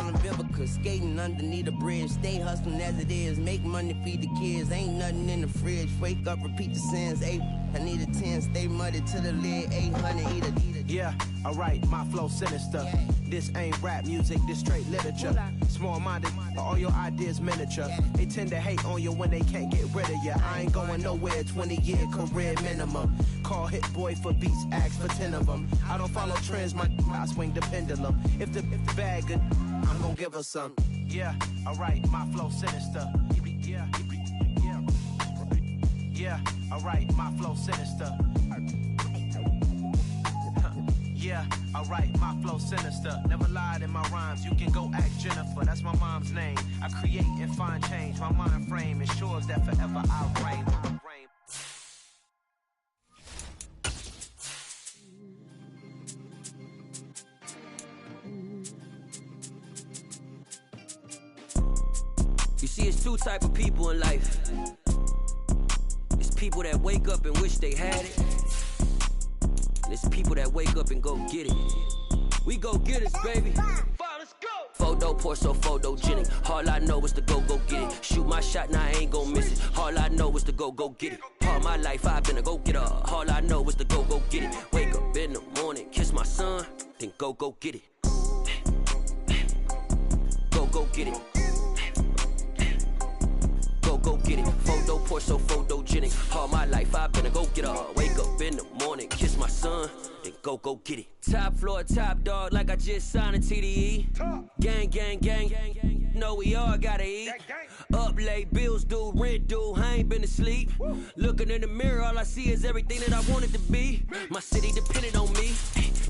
ballin' Vivica, skating underneath the bridge. Stay hustling as it is, make money, feed the kids. Ain't nothing in the fridge, wake up, repeat the sins. I need a 10, stay muddy to the lid. 800, eat a. Yeah, alright, my flow sinister. Yeah. This ain't rap music, this straight literature. Small-minded, all your ideas miniature. Yeah. They tend to hate on you when they can't get rid of you. I ain't going nowhere, 20-year career minimum. Call Hit Boy for beats, ask for 10 of them. I don't follow trends, I swing the pendulum. If the bag good, I'm gonna give her some. Yeah, alright, my flow sinister. Yeah, yeah, alright, my flow sinister. Yeah, alright, my flow sinister. Never lied in my rhymes, you can go ask Jennifer. That's my mom's name. I create and find change. My mind frame ensures that forever I'll reign. You see, it's two type of people in life. It's people that wake up and wish they had it. And it's people that wake up and go get it. We go get it, baby. Let's go. Photo pour so photogenic. All I know is to go get it. Shoot my shot, now I ain't gon' miss it. All I know is to go get it. All my life I've been a go-getter. All I know is to go get it. Wake up in the morning, kiss my son, then go get it. Go get it. Go get it. Photo pour so photogenic. All my life I've been a go-getter. Wake up in the morning, kiss my son, then go get it. Top floor, top dog, like I just signed a TDE. Gang, gang, gang. Know we all gotta eat. Up late, bills due, rent due, I ain't been asleep. Looking in the mirror, all I see is everything that I wanted to be. My city depended on me,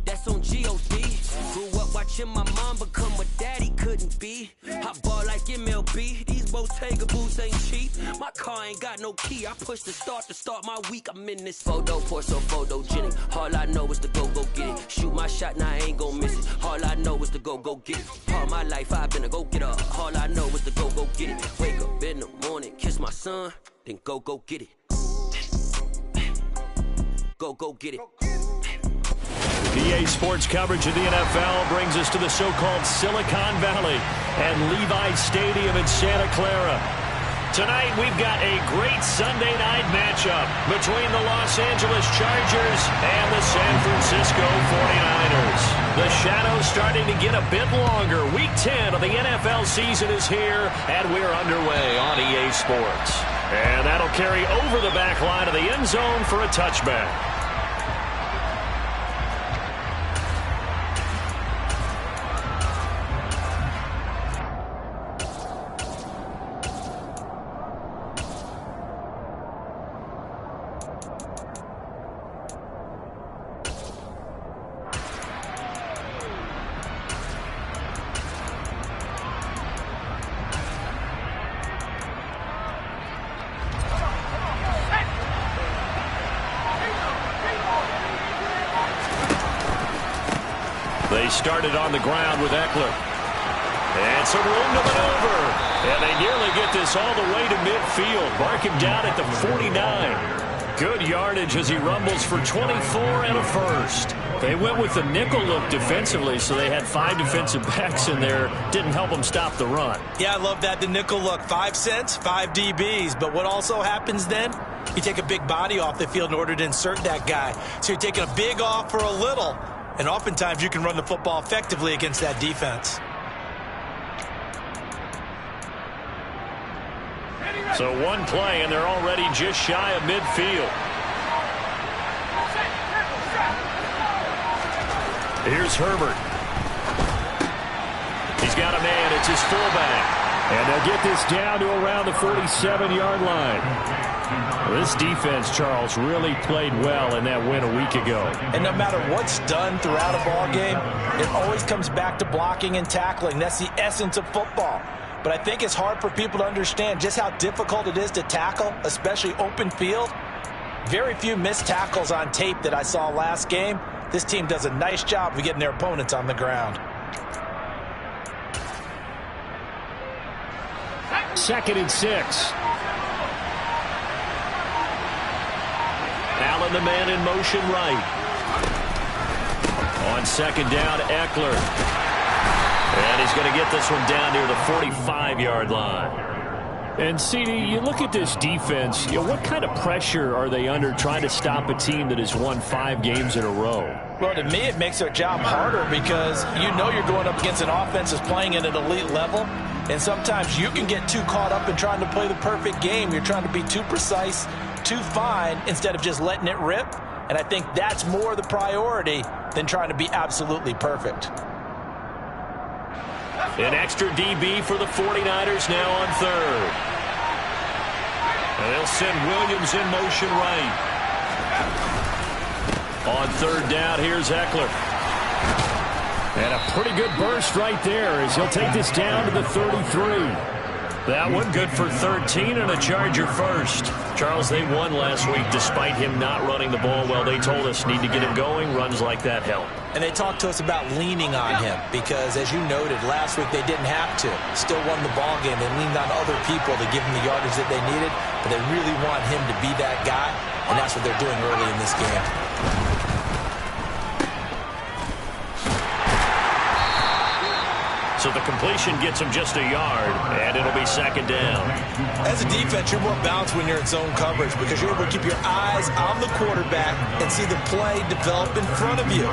that's on G.O.D. Grew up watching my mom become what daddy couldn't be. I ball like MLB, these Bottega boots ain't cheap. My car ain't got no key, I push the start to start my week. I'm in this photo pour so photogenic. All I know is to go get it. Shoot my shot, now I ain't gon' miss it. All I know is to go get it. All my life I've been a go-getter. All I know is to go get it. Wake up in the morning, kiss my son, then go get it. Go get it. PA Sports coverage of the NFL brings us to the so-called Silicon Valley and Levi's Stadium in Santa Clara. Tonight, we've got a great Sunday night matchup between the Los Angeles Chargers and the San Francisco 49ers. The shadow's starting to get a bit longer. Week 10 of the NFL season is here, and we're underway on EA Sports. And that'll carry over the back line of the end zone for a touchback. They started on the ground with Eckler. And some room to maneuver. And they nearly get this all the way to midfield. Mark him down at the 49. Good yardage as he rumbles for 24 and a first. They went with the nickel look defensively, so they had 5 defensive backs in there. Didn't help them stop the run. Yeah, I love that, the nickel look. 5 cents, 5 DBs. But what also happens then? You take a big body off the field in order to insert that guy. So you're taking a big off for a little. And oftentimes you can run the football effectively against that defense. So one play, and they're already just shy of midfield. Here's Herbert. He's got a man. It's his fullback. And they'll get this down to around the 47-yard line. This defense, Charles, really played well in that win a week ago. And no matter what's done throughout a ball game, it always comes back to blocking and tackling. That's the essence of football. But I think it's hard for people to understand just how difficult it is to tackle, especially open field. Very few missed tackles on tape that I saw last game. This team does a nice job of getting their opponents on the ground. 2nd and 6. Allen, the man in motion right. On 2nd down, Eckler. And he's going to get this one down near the 45-yard line. And, CD, you look at this defense, what kind of pressure are they under trying to stop a team that has won 5 games in a row? Well, to me, it makes their job harder because you know you're going up against an offense that's playing at an elite level, and sometimes you can get too caught up in trying to play the perfect game. You're trying to be too precise, too fine, instead of just letting it rip, and I think that's more the priority than trying to be absolutely perfect. An extra DB for the 49ers now on third. And they'll send Williams in motion right. On third down, here's Eckler. And a pretty good burst right there as he'll take this down to the 33. That one good for 13 and a Charger first. Charles, they won last week despite him not running the ball well. They told us need to get him going. Runs like that help. And they talked to us about leaning on him because, as you noted, last week they didn't have to. Still won the ball game. They leaned on other people to give him the yardage that they needed, but they really want him to be that guy, and that's what they're doing early in this game. So the completion gets him just a yard, and it'll be second down. As a defense, you're more balanced when you're in zone coverage because you're able to keep your eyes on the quarterback and see the play develop in front of you.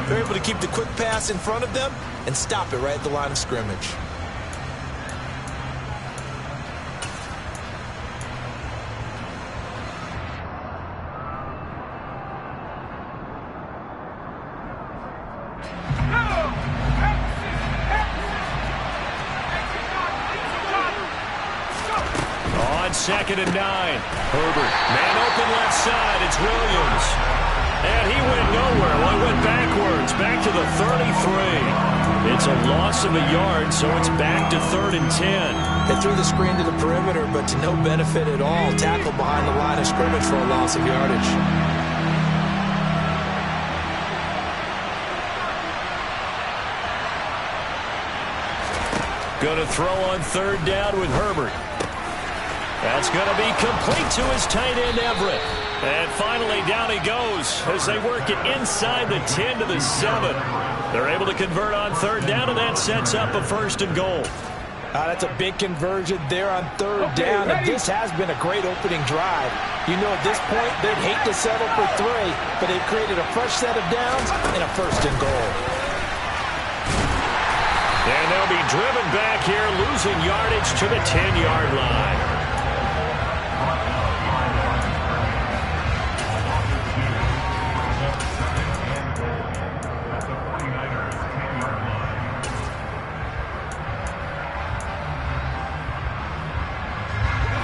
You're able to keep the quick pass in front of them and stop it right at the line of scrimmage. Second and 9. Herbert. Man open left side. It's Williams. And he went nowhere. Well, he went backwards. Back to the 33. It's a loss of a yard, so it's back to 3rd and 10. They threw the screen to the perimeter, but to no benefit at all. Tackle behind the line of scrimmage for a loss of yardage. Going to throw on third down with Herbert. That's going to be complete to his tight end, Everett. And finally, down he goes as they work it inside the 10 to the 7. They're able to convert on third down, and that sets up a 1st and goal. That's a big conversion there on third down, and this has been a great opening drive. You know, at this point, they'd hate to settle for 3, but they've created a fresh set of downs and a 1st and goal. And they'll be driven back here, losing yardage to the 10-yard line.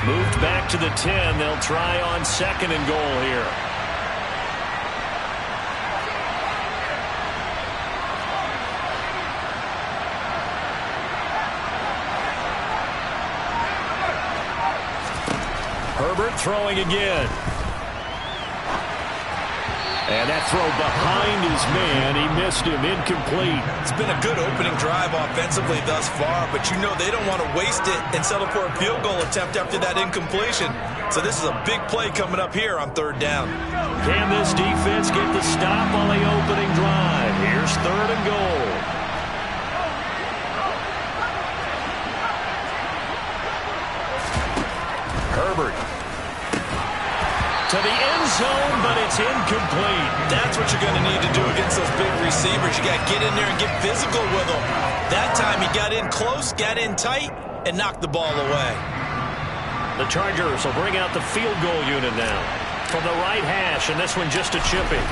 Moved back to the 10. They'll try on 2nd and goal here. Herbert throwing again. And that throw behind his man. He missed him. Incomplete. It's been a good opening drive offensively thus far, but you know they don't want to waste it and settle for a field goal attempt after that incompletion. So this is a big play coming up here on third down. Can this defense get the stop on the opening drive? Here's 3rd and goal. Herbert. To the end zone, but it's incomplete. That's what you're going to need to do against those big receivers. You got to get in there and get physical with them. That time he got in close, got in tight, and knocked the ball away. The Chargers will bring out the field goal unit now. From the right hash, and this one just a chipping.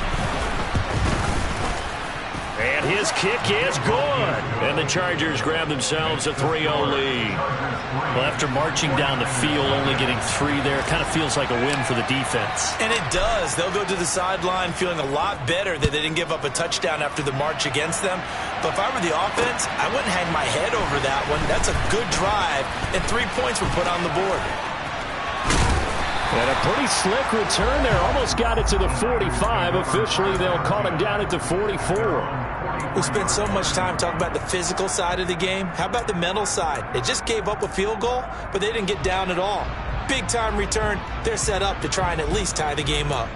And his kick is good. And the Chargers grab themselves a 3-0 lead. Well, after marching down the field, only getting 3 there, kind of feels like a win for the defense. And it does. They'll go to the sideline feeling a lot better that they didn't give up a touchdown after the march against them. But if I were the offense, I wouldn't hang my head over that one. That's a good drive, and 3 points were put on the board. And a pretty slick return there. Almost got it to the 45. Officially, they'll call him down at the 44. We spent so much time talking about the physical side of the game. How about the mental side? They just gave up a field goal, but they didn't get down at all. Big-time return. They're set up to try and at least tie the game up.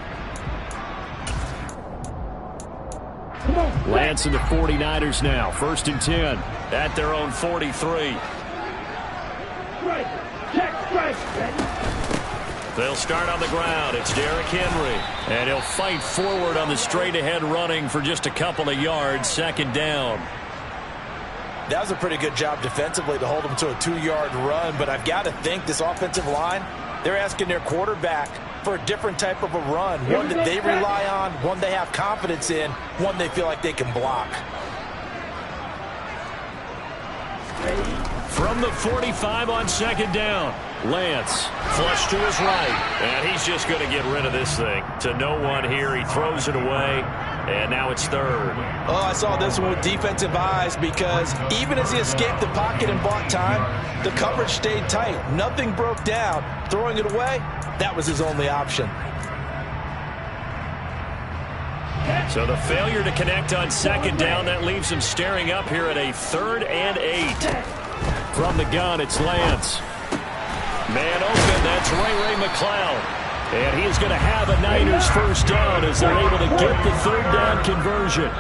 Lance and the 49ers now. 1st and 10 at their own 43. They'll start on the ground. It's Derrick Henry. And he'll fight forward on the straight-ahead running for just a couple of yards. 2nd down. That was a pretty good job defensively to hold them to a 2-yard run. But I've got to think this offensive line, they're asking their quarterback for a different type of a run. One that they rely on, one they have confidence in, one they feel like they can block. From the 45 on 2nd down. Lance, flush to his right. And he's just going to get rid of this thing. To no one here. He throws it away. And now it's 3rd. Oh, I saw this one with defensive eyes because even as he escaped the pocket and bought time, the coverage stayed tight. Nothing broke down. Throwing it away, that was his only option. So the failure to connect on 2nd down, that leaves him staring up here at a 3rd and 8. From the gun, it's Lance. Man open, that's Ray McCloud. And he's going to have a Niners 1st down as they're able to get the 3rd down conversion.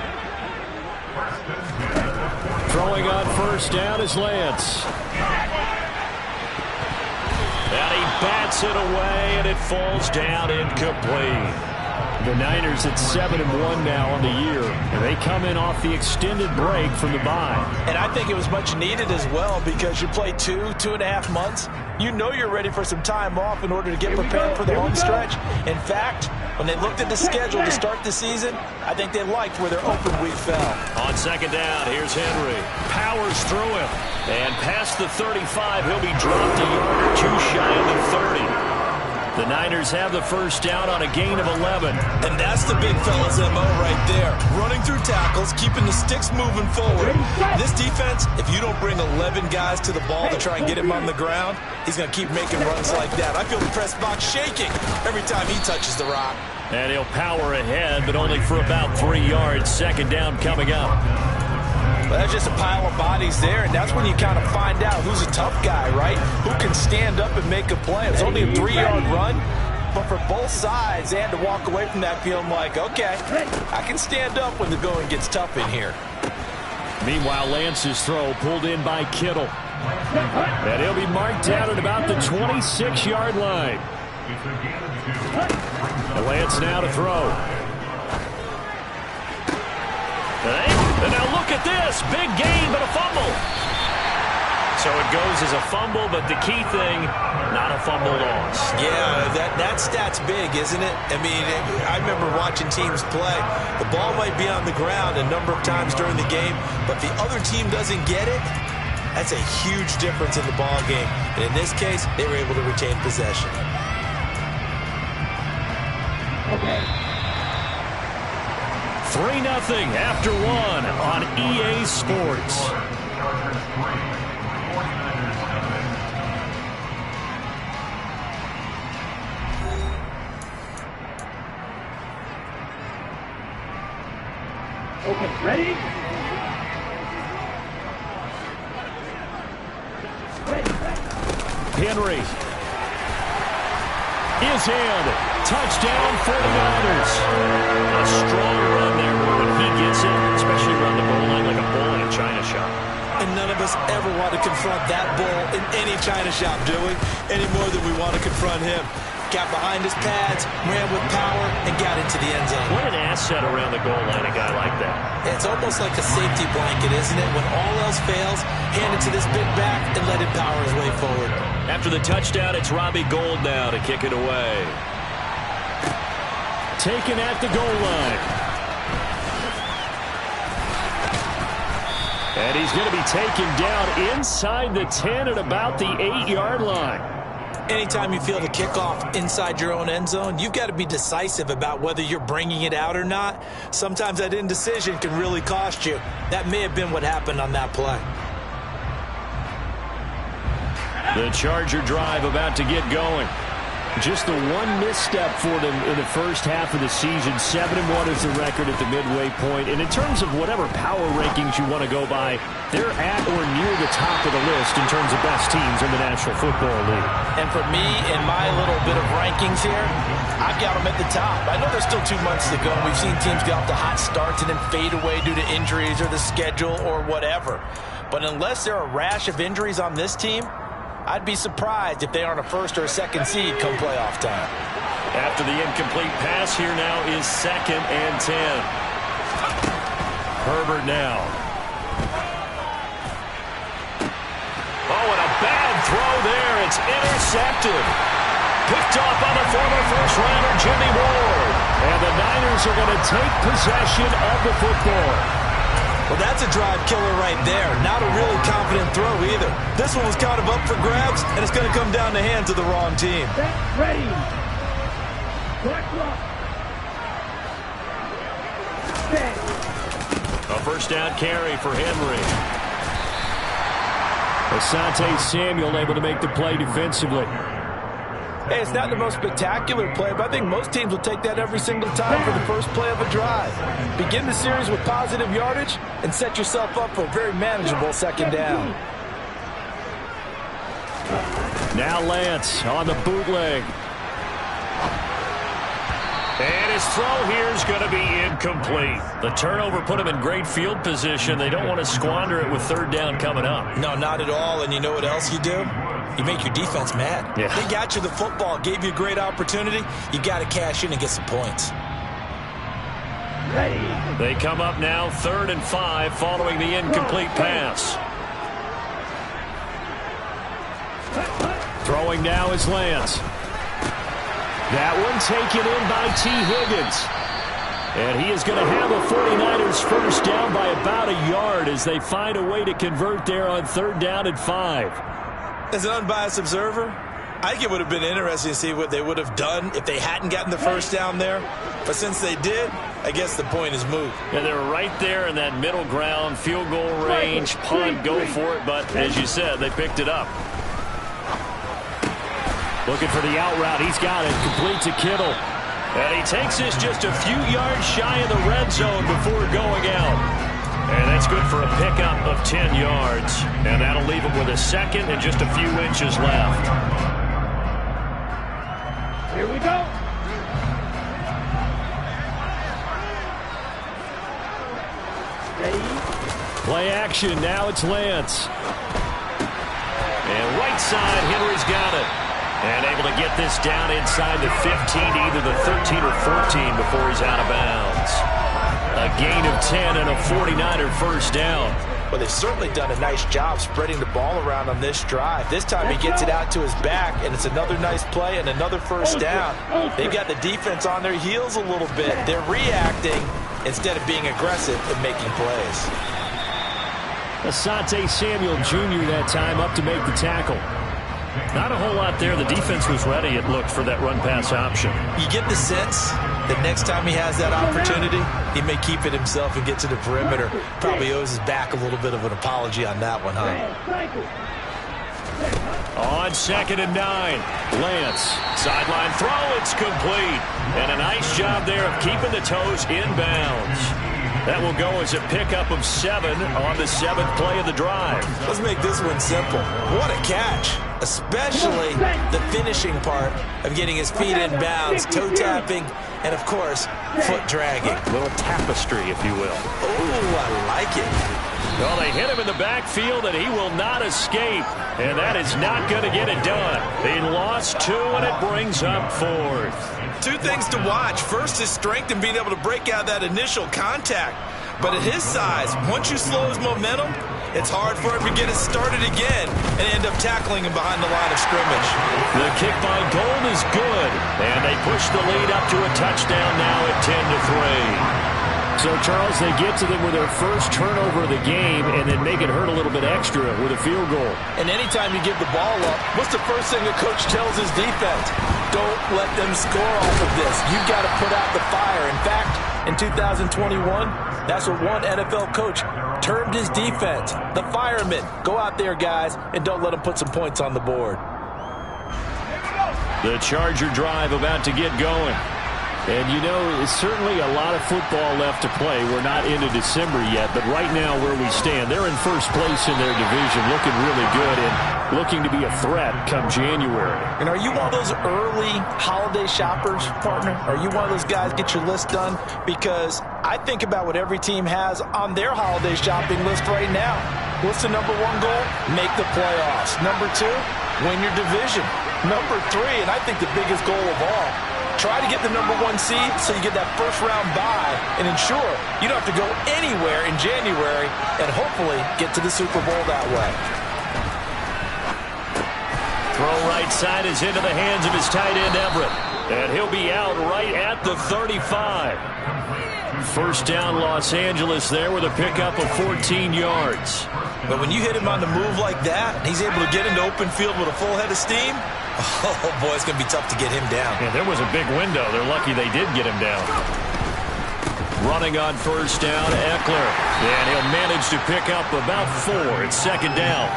Throwing on 1st down is Lance. And he bats it away, and it falls down incomplete. The Niners at 7-1 now on the year. And they come in off the extended break from the bye. And I think it was much needed as well because you play 2.5 months. You know you're ready for some time off in order to get prepared for the home stretch. In fact, when they looked at the schedule to start the season, I think they liked where their open week fell. On 2nd down, here's Henry. Powers through him. And past the 35, he'll be dropped a yard or 2 shy of the 30. The Niners have the 1st down on a gain of 11. And that's the big fella's MO right there. Running through tackles, keeping the sticks moving forward. This defense, if you don't bring 11 guys to the ball to try and get him on the ground, he's going to keep making runs like that. I feel the press box shaking every time he touches the rock. And he'll power ahead, but only for about 3 yards. 2nd down coming up. Well, that's just a pile of bodies there, and that's when you kind of find out who's a tough guy, right? Who can stand up and make a play. It's only a 3-yard run, but for both sides, they had to walk away from that feeling like, okay, I can stand up when the going gets tough in here. Meanwhile, Lance's throw pulled in by Kittle. And he'll be marked down at about the 26-yard line. And Lance now to throw. And now look at this. Big gain, but a fumble. So it goes as a fumble, but the key thing, not a fumble loss. Yeah, that stat's big, isn't it? I mean, I remember watching teams play. The ball might be on the ground a number of times during the game, but if the other team doesn't get it, that's a huge difference in the ball game. And in this case, they were able to retain possession. Okay. 3-0 after 1 on EA Sports. Okay, ready? Henry is in. Touchdown 49ers. A strong run there, but when he gets it, especially around the goal line like a bull in a china shop. And none of us ever want to confront that bull in any china shop, do we? Any more than we want to confront him. Got behind his pads, ran with power, and got into the end zone. What an asset around the goal line, a guy like that. It's almost like a safety blanket, isn't it? When all else fails, hand it to this big back and let him power his way forward. After the touchdown, it's Robbie Gould now to kick it away. Taken at the goal line. And he's going to be taken down inside the 10 at about the 8-yard line. Anytime you feel the kickoff inside your own end zone, you've got to be decisive about whether you're bringing it out or not. Sometimes that indecision can really cost you. That may have been what happened on that play. The Charger drive about to get going. Just the one misstep for them in the first half of the season. 7-1 is the record at the midway point. And in terms of whatever power rankings you want to go by, they're at or near the top of the list in terms of best teams in the National Football League. And for me, in my little bit of rankings here, I've got them at the top. I know there's still 2 months to go. We've seen teams get off to hot starts and then fade away due to injuries or the schedule or whatever. But unless there are a rash of injuries on this team, I'd be surprised if they aren't a first or a second seed come playoff time. After the incomplete pass, here now is 2nd and 10. Herbert now. Oh, and a bad throw there. It's intercepted. Picked off by the former first-rounder Jimmy Ward. And the Niners are going to take possession of the football. Well, that's a drive killer right there. Not a really confident throw either. This one was kind of up for grabs, and it's going to come down the hands of the wrong team. Ready. A first down carry for Henry. Asante Samuel able to make the play defensively. Hey, it's not the most spectacular play, but I think most teams will take that every single time for the first play of a drive. Begin the series with positive yardage and set yourself up for a very manageable second down. Now Lance on the bootleg. And his throw here is going to be incomplete. The turnover put him in great field position. They don't want to squander it with 3rd down coming up. No, not at all. And you know what else you do? You make your defense mad. Yeah. They got you the football, gave you a great opportunity. You got to cash in and get some points. Ready. They come up now 3rd and 5 following the incomplete pass. Throwing now is Lance. That one taken in by T. Higgins. And he is going to have a 49ers first down by about a yard as they find a way to convert there on 3rd down and 5. As an unbiased observer, I think it would have been interesting to see what they would have done if they hadn't gotten the first down there. But since they did, I guess the point is moot. Yeah, they were right there in that middle ground, field goal range, punt, go for it. But as you said, they picked it up. Looking for the out route. He's got it. Complete to Kittle. And he takes this just a few yards shy of the red zone before going out. And that's good for a pickup of 10 yards. And that'll leave him with a 2nd and just a few inches left. Here we go. Ready. Play action. Now it's Lance. And right side, Henry's got it. And able to get this down inside the 15 to either the 13 or 14 before he's out of bounds. A gain of 10 and a 49er first down. Well, they've certainly done a nice job spreading the ball around on this drive. This time he gets it out to his back, and it's another nice play and another first down. They've got the defense on their heels a little bit. They're reacting instead of being aggressive and making plays. Asante Samuel Jr. that time up to make the tackle. Not a whole lot there. The defense was ready, it looked, for that run-pass option. You get the sense that next time he has that opportunity, he may keep it himself and get to the perimeter. Probably owes his back a little bit of an apology on that one, huh? On 2nd and 9, Lance. Sideline throw, it's complete. And a nice job there of keeping the toes in bounds. That will go as a pickup of 7 on the 7th play of the drive. Let's make this one simple. What a catch. Especially the finishing part of getting his feet in bounds, toe tapping, and of course, foot dragging. A little tapestry, if you will. Oh, I like it. Well, they hit him in the backfield, and he will not escape. And that is not going to get it done. They lost 2, and it brings up 4th. 2 things to watch. First, his strength and being able to break out that initial contact. But at his size, once you slow his momentum, it's hard for him to get it started again and end up tackling him behind the line of scrimmage. The kick by Gold is good, and they push the lead up to a touchdown now at 10-3. So, Charles, they get to them with their first turnover of the game and then make it hurt a little bit extra with a field goal. And anytime you give the ball up, what's the first thing a coach tells his defense? Don't let them score off of this. You've got to put out the fire. In fact, in 2021, that's what one NFL coach termed his defense, the firemen. Go out there, guys, and don't let them put some points on the board. The Charger drive about to get going. And, you know, it's certainly a lot of football left to play. We're not into December yet, but right now where we stand, they're in first place in their division, looking really good and looking to be a threat come January. And are you one of those early holiday shoppers, partner? Are you one of those guys get your list done? Because I think about what every team has on their holiday shopping list right now. What's the number one goal? Make the playoffs. Number two, win your division. Number three, and I think the biggest goal of all, try to get the number one seed so you get that first round bye and ensure you don't have to go anywhere in January and hopefully get to the Super Bowl that way. Throw right side is into the hands of his tight end Everett. And he'll be out right at the 35. First down Los Angeles there with a pickup of 14 yards. But when you hit him on the move like that, and he's able to get into open field with a full head of steam, oh, boy, it's going to be tough to get him down. Yeah, there was a big window. They're lucky they did get him down. Running on first down, Eckler. And he'll manage to pick up about 4. It's second down.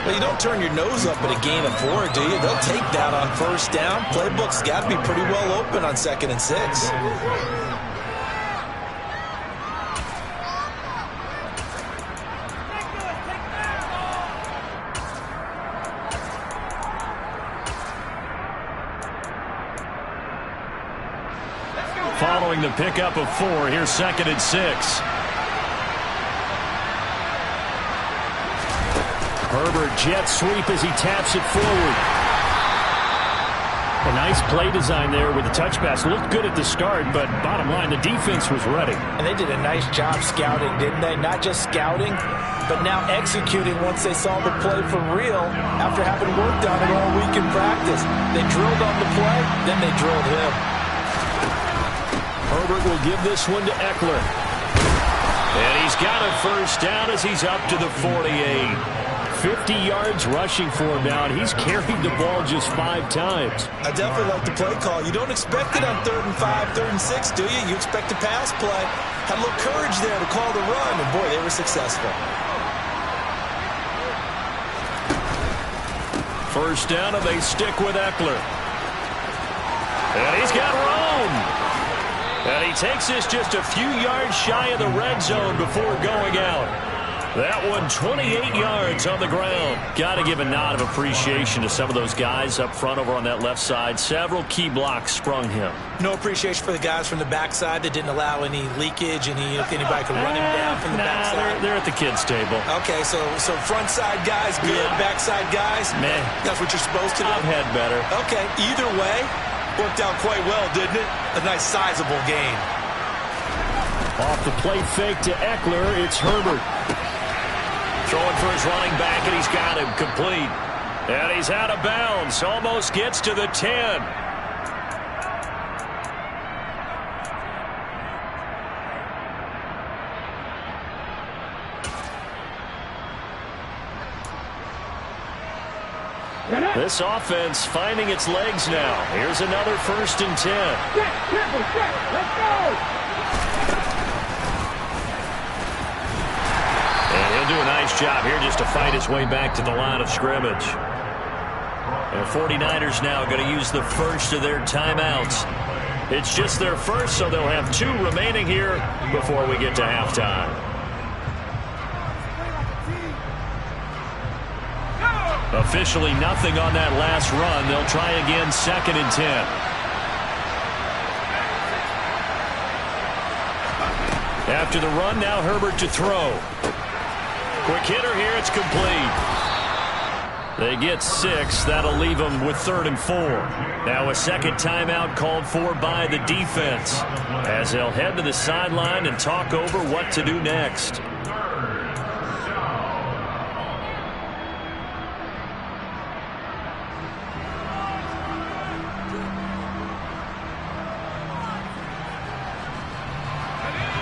Well, you don't turn your nose up at a gain of 4, do you? They'll take that on first down. Playbook's got to be pretty well open on 2nd and 6. Following the pickup of 4, here's 2nd and 6. Herbert jet sweep as he taps it forward. A nice play design there with the touch pass. Looked good at the start, but bottom line, the defense was ready. And they did a nice job scouting, didn't they? Not just scouting, but now executing once they saw the play for real after having worked on it all week in practice. They drilled on the play, then they drilled him. Herbert will give this one to Eckler. And he's got a first down as he's up to the 48. 50 yards rushing for him now, and he's carried the ball just 5 times. I definitely like the play call. You don't expect it on 3rd and 5, 3rd and 6, do you? You expect a pass play. Had a little courage there to call the run, and boy, they were successful. First down, and they stick with Eckler. And he's got room. And he takes this just a few yards shy of the red zone before going out. That one 28 yards on the ground. Got to give a nod of appreciation to some of those guys up front over on that left side. Several key blocks sprung him. No appreciation for the guys from the backside that didn't allow any leakage, and anybody could run him down from the backside. They're at the kids' table. Okay, so front side guys good, yeah. Backside guys, meh. That's what you're supposed to do. I've had better. Okay, either way, worked out quite well, didn't it? A nice sizable gain. Off the play fake to Eckler, it's Herbert. Throwing for his running back, and he's got him complete. And he's out of bounds. Almost gets to the 10. This offense finding its legs now. Here's another 1st and 10. Let's go! Do a nice job here just to fight his way back to the line of scrimmage. The 49ers now going to use the first of their timeouts. It's just their first, so they'll have 2 remaining here before we get to halftime. Officially nothing on that last run. They'll try again 2nd and 10. After the run, now Herbert to throw. Quick hitter here, it's complete. They get 6. That'll leave them with 3rd and 4. Now a second timeout called for by the defense as they'll head to the sideline and talk over what to do next.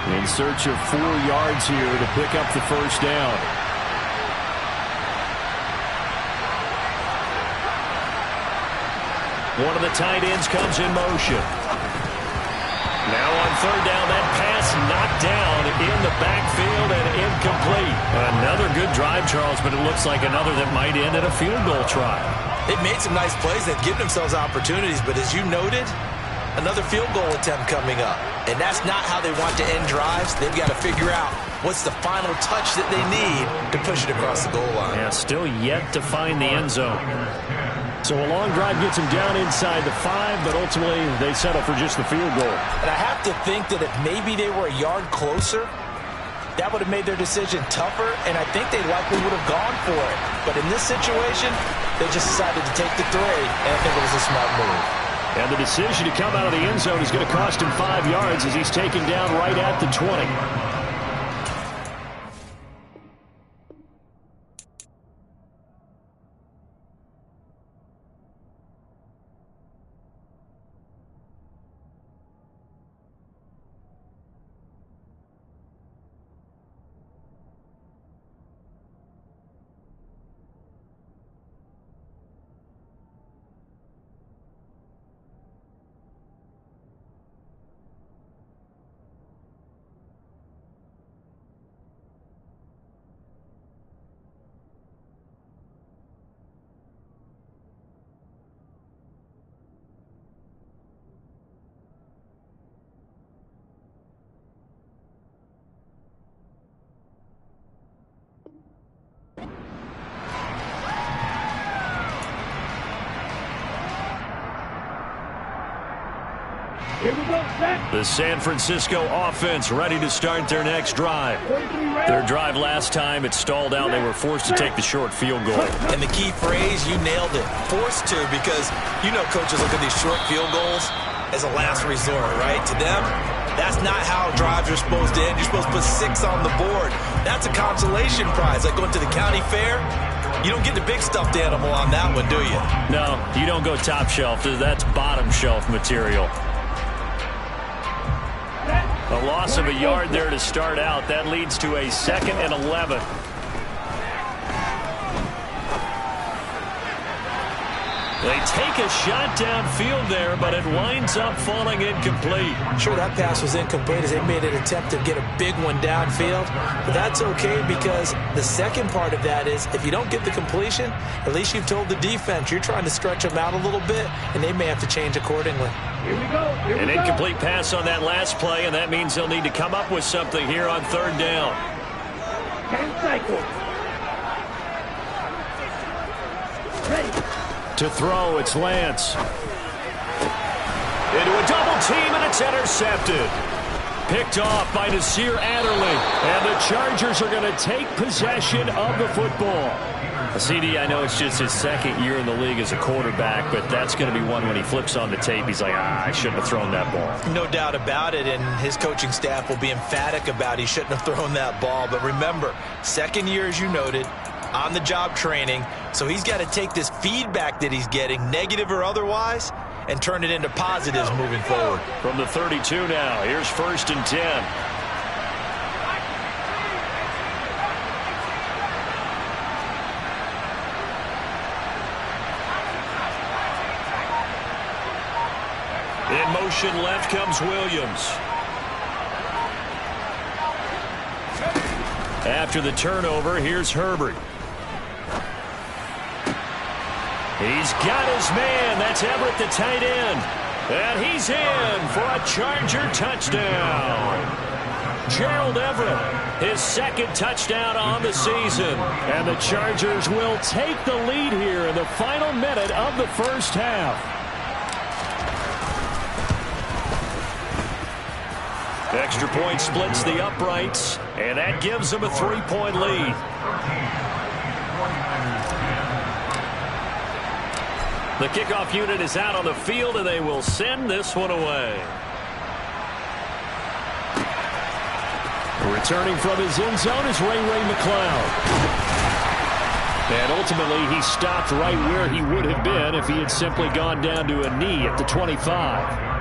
In search of 4 yards here to pick up the first down. One of the tight ends comes in motion. Now on 3rd down, that pass knocked down in the backfield and incomplete. Another good drive, Charles, but it looks like another that might end in a field goal try. They've made some nice plays. They've given themselves opportunities, but as you noted, another field goal attempt coming up. And that's not how they want to end drives. They've got to figure out what's the final touch that they need to push it across the goal line. Yeah, still yet to find the end zone. So a long drive gets them down inside the 5, but ultimately they settle for just the field goal. And I have to think that if maybe they were a yard closer, that would have made their decision tougher, and I think they likely would have gone for it. But in this situation, they just decided to take the 3, and I think it was a smart move. And the decision to come out of the end zone is going to cost him 5 yards as he's taken down right at the 20. Here we go, set. The San Francisco offense ready to start their next drive. Their drive last time, it stalled out. They were forced to take the short field goal. And the key phrase, you nailed it, forced to, because you know coaches look at these short field goals as a last resort, right? To them, that's not how drives are supposed to end. You're supposed to put 6 on the board. That's a consolation prize, like going to the county fair. You don't get the big stuffed animal on that one, do you? No, you don't go top shelf. That's bottom shelf material. A loss of a yard there to start out. That leads to a 2nd and 11. They take a shot downfield there, but it winds up falling incomplete. Sure, that pass was incomplete as they made an attempt to get a big one downfield. But that's okay because the second part of that is if you don't get the completion, at least you've told the defense you're trying to stretch them out a little bit, and they may have to change accordingly. Here we go. An incomplete pass on that last play, and that means they'll need to come up with something here on 3rd down. 10 cycles. Ready. To throw, it's Lance. Into a double team, and it's intercepted. Picked off by Nasir Adderley. And the Chargers are going to take possession of the football. CD, I know it's just his 2nd year in the league as a quarterback, but that's going to be one when he flips on the tape. He's like, I shouldn't have thrown that ball. No doubt about it, and his coaching staff will be emphatic about he shouldn't have thrown that ball. But remember, 2nd year, as you noted, on-the-job training, so he's got to take this feedback that he's getting, negative or otherwise, and turn it into positives moving forward. From the 32 now, here's 1st and 10. In motion left comes Williams. After the turnover, here's Herbert. He's got his man. That's Everett, the tight end. And he's in for a Charger touchdown. Gerald Everett, his 2nd touchdown on the season. And the Chargers will take the lead here in the final minute of the 1st half. Extra point splits the uprights, and that gives them a 3-point lead. The kickoff unit is out on the field, and they will send this one away. Returning from his end zone is Ray McCloud. And ultimately, he stopped right where he would have been if he had simply gone down to a knee at the 25.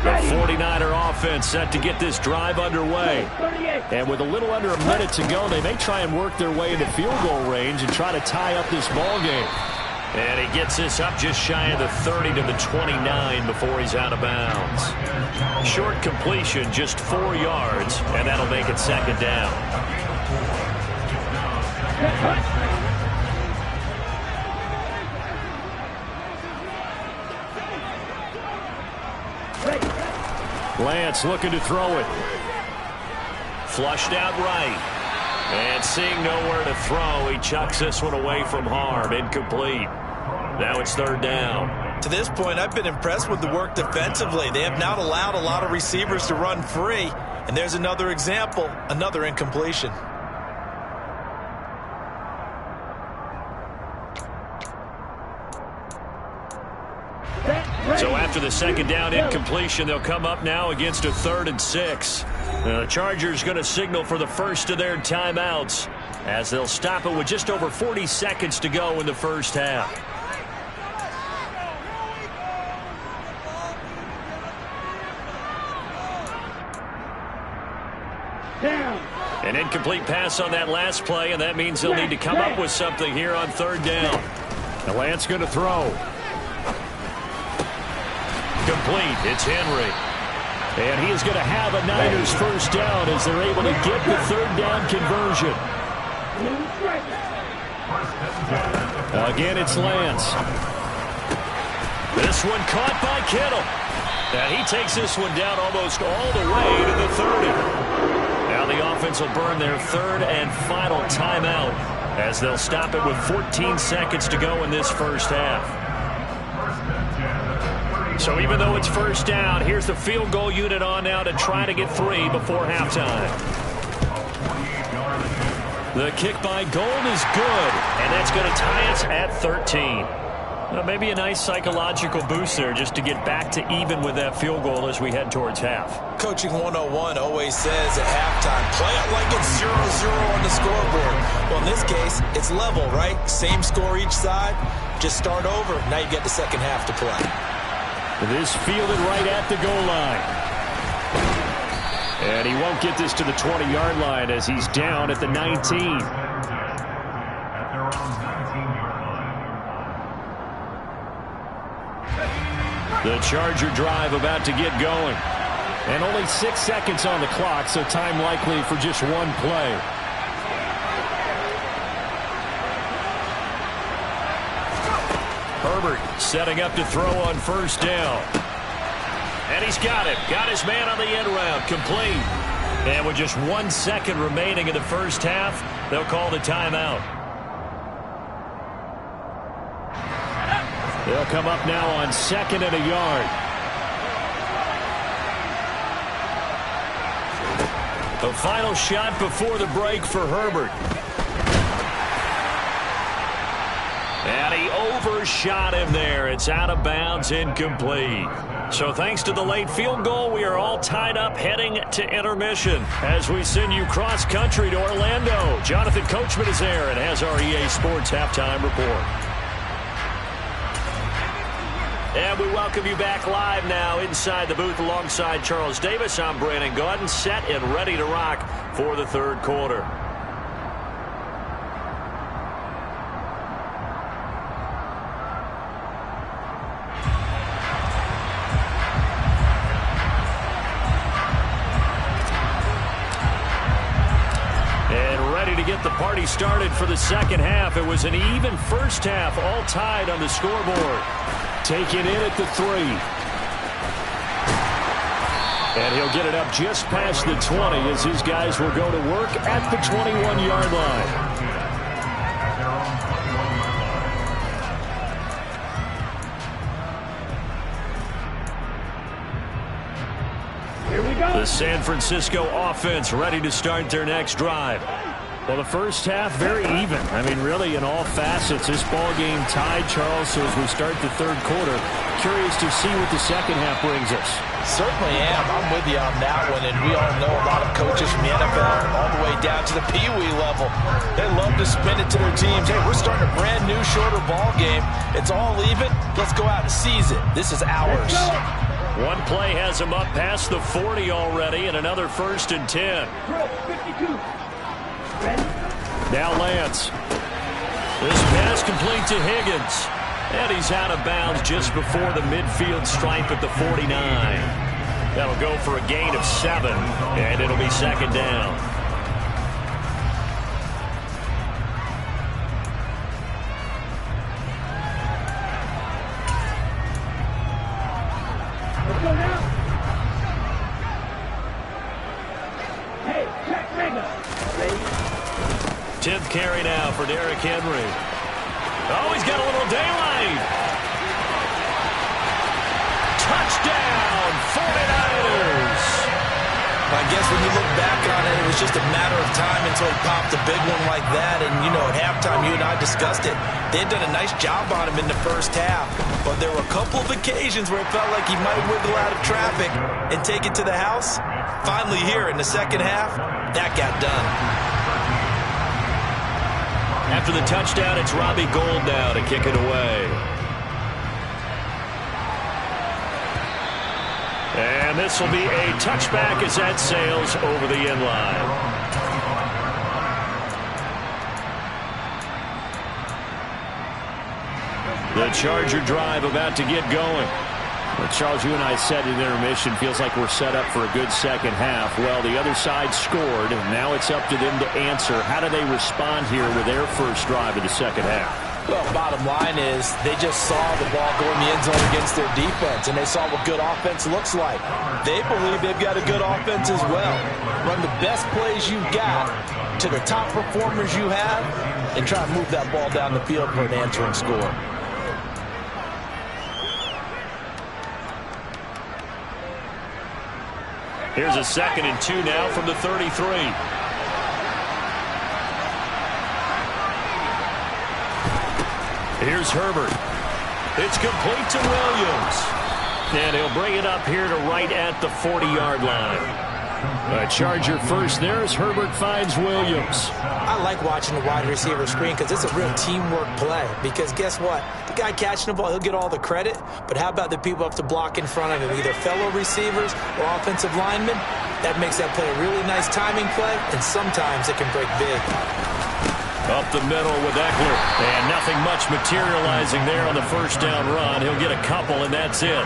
The 49er offense set to get this drive underway. And with a little under a minute to go, they may try and work their way into field goal range and try to tie up this ball game. And he gets this up just shy of the 30 to the 29 before he's out of bounds. Short completion, just 4 yards, and that'll make it second down. Lance looking to throw it. Flushed out right. And seeing nowhere to throw, he chucks this one away from harm. Incomplete. Now it's third down. To this point, I've been impressed with the work defensively. They have not allowed a lot of receivers to run free. And there's another example, another incompletion. So after the second down incompletion, they'll come up now against a 3rd and 6. The Chargers going to signal for the first of their timeouts as they'll stop it with just over 40 seconds to go in the first half. An incomplete pass on that last play, and that means they'll need to come up with something here on third down. The Lance going to throw. Complete. It's Henry. And he is going to have a Niners first down as they're able to get the third down conversion. Again, it's Lance. This one caught by Kittle. And he takes this one down almost all the way to the 30. Now the offense will burn their third and final timeout as they'll stop it with 14 seconds to go in this first half. So even though it's first down, here's the field goal unit on now to try to get 3 before halftime. The kick by Gold is good, and that's going to tie us at 13. Well, maybe a nice psychological boost there just to get back to even with that field goal as we head towards half. Coaching 101 always says at halftime, play it like it's 0-0 on the scoreboard. Well, in this case, it's level, right? Same score each side. Just start over. Now you get the second half to play. This fielded right at the goal line. And he won't get this to the 20-yard line as he's down at the 19. The Charger drive about to get going. And only 6 seconds on the clock, so time likely for just one play. Herbert setting up to throw on first down. And he's got it. Got his man on the end round. Complete. And with just 1 second remaining in the first half, they'll call the timeout. They'll come up now on 2nd and a yard. The final shot before the break for Herbert. And he overshot him there. It's out of bounds, incomplete. So thanks to the late field goal, we are all tied up heading to intermission as we send you cross-country to Orlando. Jonathan Coachman is there and has our EA Sports halftime report. And we welcome you back live now inside the booth alongside Charles Davis. I'm Brandon Gaudin, set and ready to rock for the third quarter. Get the party started for the second half. It was an even first half, all tied on the scoreboard. Taken in at the 3. And he'll get it up just past the 20 as his guys will go to work at the 21-yard line. Here we go. The San Francisco offense ready to start their next drive. Well, the first half, very even. I mean, really, in all facets, this ball game tied, Charles. So as we start the third quarter, curious to see what the second half brings us. Certainly am. I'm with you on that one. And we all know a lot of coaches from the NFL all the way down to the Pee-wee level. They love to spin it to their teams. Hey, we're starting a brand new, shorter ball game. It's all even. Let's go out and seize it. This is ours. One play has him up past the 40 already, and another 1st and 10. 52. Now Lance. This pass complete to Higgins. And he's out of bounds just before the midfield stripe at the 49. That'll go for a gain of 7, and it'll be second down. Let's go now. Hey, check finger. Ready? 10th carry now for Derrick Henry. Oh, he's got a little daylight. Touchdown, 49ers. I guess when you look back on it, it was just a matter of time until he popped a big one like that. And, you know, at halftime, you and I discussed it. They had done a nice job on him in the first half. But there were a couple of occasions where it felt like he might wiggle out of traffic and take it to the house. Finally here in the second half, that got done. After the touchdown, it's Robbie Gould now to kick it away. And this will be a touchback as that sails over the end line. The Charger drive about to get going. Well, Charles, you and I said in intermission, feels like we're set up for a good second half. Well, the other side scored, and now it's up to them to answer. How do they respond here with their first drive of the second half? Well, bottom line is they just saw the ball go in the end zone against their defense, and they saw what good offense looks like. They believe they've got a good offense as well. Run the best plays you've got to the top performers you have, and try to move that ball down the field for an answering score. Here's a 2nd and 2 now from the 33. Here's Herbert. It's complete to Williams. And he'll bring it up here to right at the 40-yard line. A Charger first there as Herbert finds Williams. I like watching the wide receiver screen because it's a real teamwork play. Because guess what? The guy catching the ball, he'll get all the credit. But how about the people up to block in front of him, either fellow receivers or offensive linemen? That makes that play a really nice timing play, and sometimes it can break big. Up the middle with Eckler. And nothing much materializing there on the first down run. He'll get a couple, and that's it.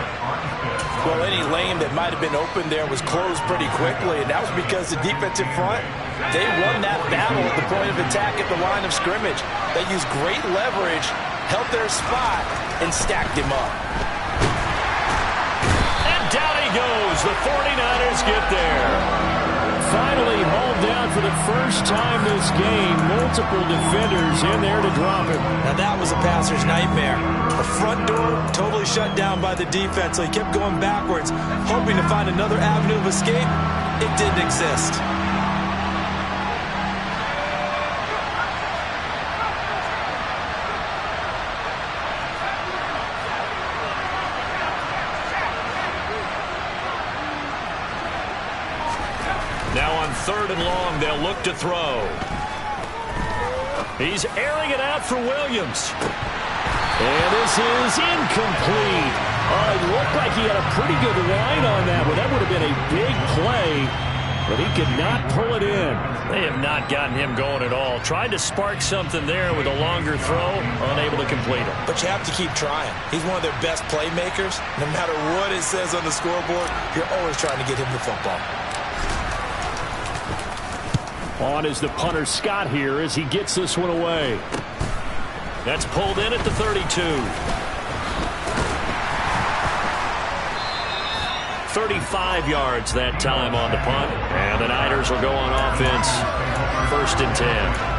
Well, any lane that might have been open there was closed pretty quickly, and that was because the defensive front, they won that battle at the point of attack at the line of scrimmage. They used great leverage, held their spot, and stacked him up. And down he goes. The 49ers get there. Finally hauled down for the first time this game. Multiple defenders in there to drop him. Now that was a passer's nightmare. The front door totally shut down by the defense, so he kept going backwards, hoping to find another avenue of escape. It didn't exist. Now on 3rd and long, they'll look to throw. He's airing it out for Williams. And this is incomplete. It looked like he had a pretty good line on that one. That would have been a big play, but he could not pull it in. They have not gotten him going at all. Tried to spark something there with a longer throw, unable to complete it. But you have to keep trying. He's one of their best playmakers. No matter what it says on the scoreboard, you're always trying to get him the football. On is the punter Scott here as he gets this one away. That's pulled in at the 32. 35 yards that time on the punt. And the Niners will go on offense. 1st and 10.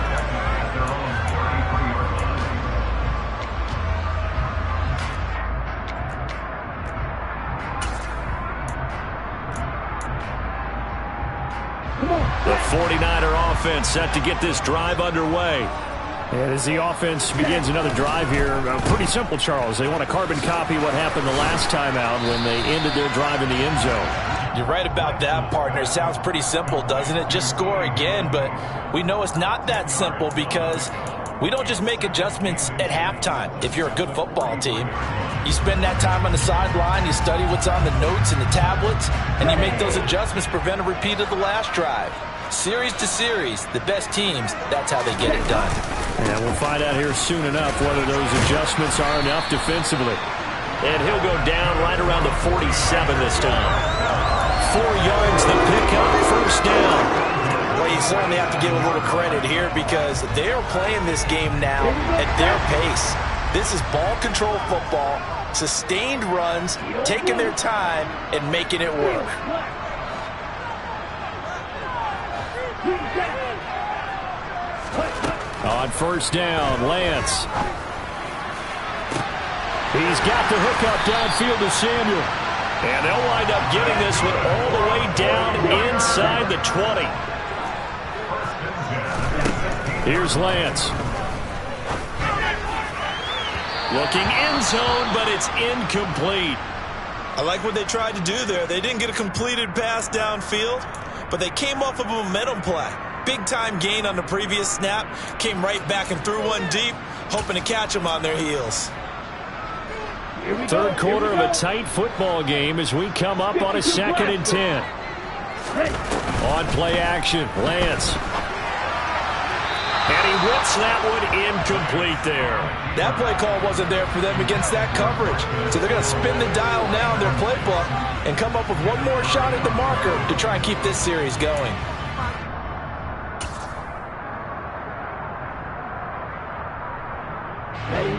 The 49er offense set to get this drive underway. And as the offense begins another drive here, pretty simple, Charles. They want to carbon copy what happened the last time out when they ended their drive in the end zone. You're right about that, partner. It sounds pretty simple, doesn't it? Just score again, but we know it's not that simple because we don't just make adjustments at halftime. If you're a good football team, you spend that time on the sideline, you study what's on the notes and the tablets, and you make those adjustments, prevent a repeat of the last drive. Series to series, the best teams, that's how they get it done. And we'll find out here soon enough whether those adjustments are enough defensively. And he'll go down right around the 47 this time. 4 yards the pickup, first down. Well, you certainly have to give a little credit here because they are playing this game now at their pace. This is ball control football, sustained runs, taking their time and making it work. On first down, Lance. He's got the hookup downfield to Samuel. And they'll wind up getting this one all the way down inside the 20. Here's Lance. Looking end zone, but it's incomplete. I like what they tried to do there. They didn't get a completed pass downfield, but they came off of a momentum play. Big-time gain on the previous snap. Came right back and threw one deep, hoping to catch them on their heels. Third quarter of a tight football game as we come up on a 2nd and 10. On play action, Lance. And he whips that one incomplete there. That play call wasn't there for them against that coverage. So they're going to spin the dial now in their playbook and come up with one more shot at the marker to try and keep this series going.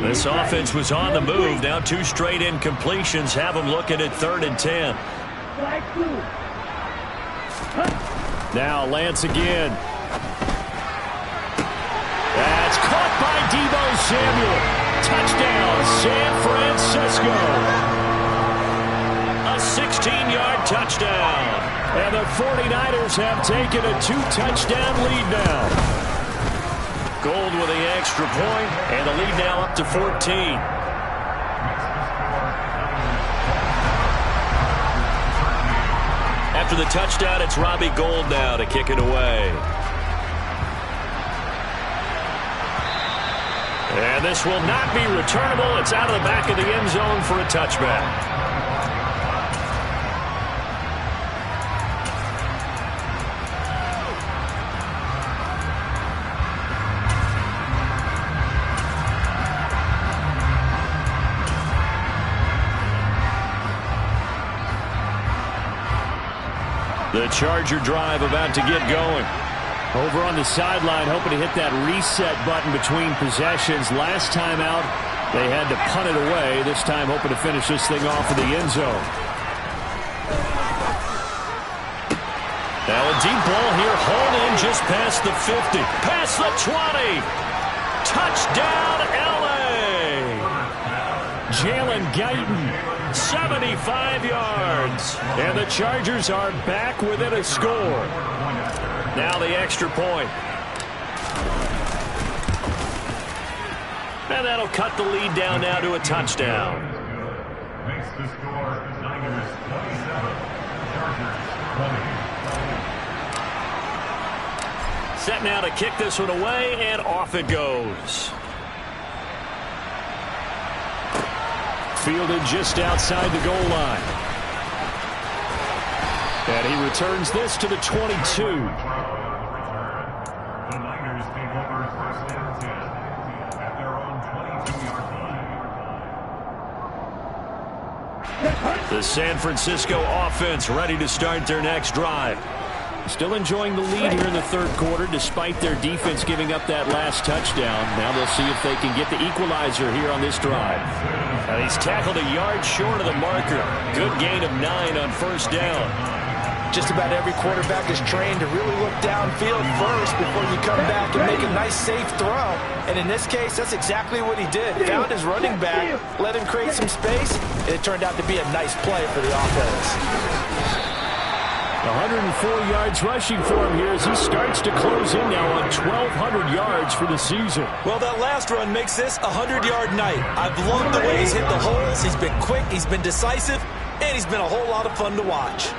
This offense was on the move. Now 2 straight incompletions have them looking at 3rd and 10. Now Lance again. That's caught by Deebo Samuel. Touchdown, San Francisco. A 16-yard touchdown. And the 49ers have taken a 2-touchdown lead now. Gold with the extra point, and the lead now up to 14. After the touchdown, it's Robbie Gould now to kick it away. And this will not be returnable. It's out of the back of the end zone for a touchback. The Charger drive about to get going. Over on the sideline, hoping to hit that reset button between possessions. Last time out, they had to punt it away. This time, hoping to finish this thing off in the end zone. Now a deep ball here, hauled in just past the 50. Past the 20. Touchdown, L.A. Jalen Guyton. 75 yards. And the Chargers are back within a score. Now the extra point. And that'll cut the lead down now to a touchdown. Makes the score Niners 27, Chargers 20. Set now to kick this one away, and off it goes. Fielded just outside the goal line. And he returns this to the 22. The Niners take over first and 10 at their own 22-yard line. The San Francisco offense ready to start their next drive. Still enjoying the lead here in the third quarter despite their defense giving up that last touchdown. Now they'll see if they can get the equalizer here on this drive. And he's tackled a yard short of the marker. Good gain of 9 on first down. Just about every quarterback is trained to really look downfield first before you come back and make a nice, safe throw. And in this case, that's exactly what he did. Found his running back, let him create some space, and it turned out to be a nice play for the offense. 104 yards rushing for him here as he starts to close in now on 1,200 yards for the season. Well, that last run makes this a 100-yard night. I've loved the way he's hit the holes. He's been quick, he's been decisive, and he's been a whole lot of fun to watch.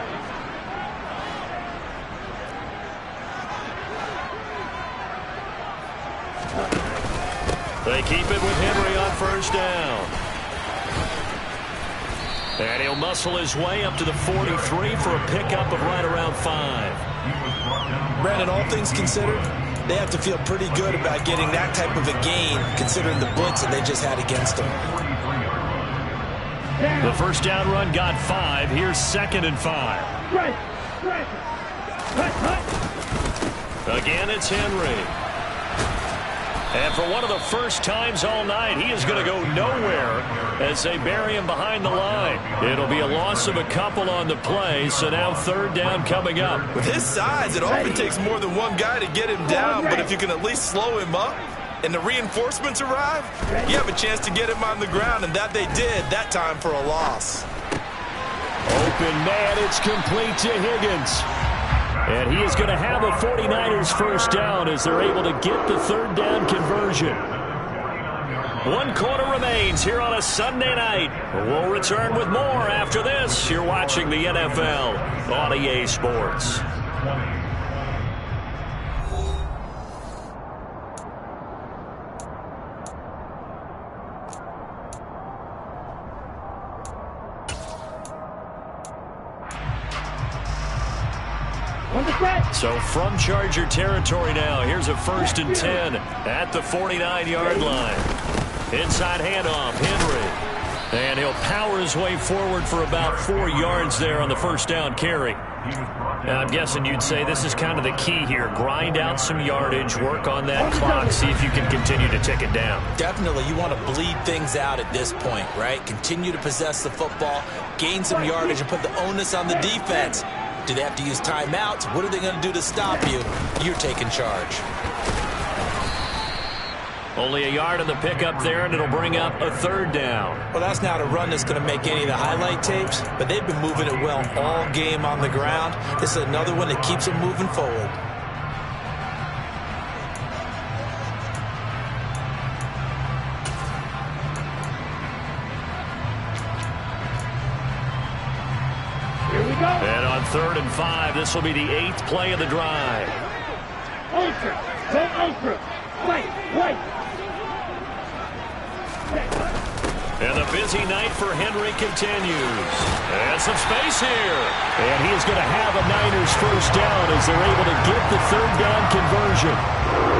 They keep it with Henry on first down. And he'll muscle his way up to the 43 for a pickup of right around 5. Brandon, all things considered, they have to feel pretty good about getting that type of a gain, considering the blitz that they just had against them. The first down run got 5. Here's 2nd and 5. Again, it's Henry. And for one of the first times all night, he is going to go nowhere as they bury him behind the line. It'll be a loss of a couple on the play, so now 3rd down coming up. With his size, it often takes more than one guy to get him down, but if you can at least slow him up and the reinforcements arrive, you have a chance to get him on the ground, and that they did that time for a loss. Open man, it's complete to Higgins. And he is going to have a 49ers first down as they're able to get the 3rd down conversion. 1 quarter remains here on a Sunday night. We'll return with more after this. You're watching the NFL on EA Sports. So from Charger territory now, here's a 1st and 10 at the 49-yard line. Inside handoff, Henry. And he'll power his way forward for about 4 yards there on the first down carry. Now, I'm guessing you'd say this is kind of the key here. Grind out some yardage, work on that clock, see if you can continue to tick it down. Definitely, you want to bleed things out at this point, right? Continue to possess the football, gain some yardage, and put the onus on the defense. Do they have to use timeouts? What are they going to do to stop you? You're taking charge. Only a yard on the pickup there, and it'll bring up a 3rd down. Well, that's not a run that's going to make any of the highlight tapes, but they've been moving it well all game on the ground. This is another one that keeps them moving forward. And on 3rd and 5, this will be the 8th play of the drive. Ultra! Go ultra! Wait! And the busy night for Henry continues. And some space here. And he is going to have a Niners first down as they're able to get the 3rd down conversion.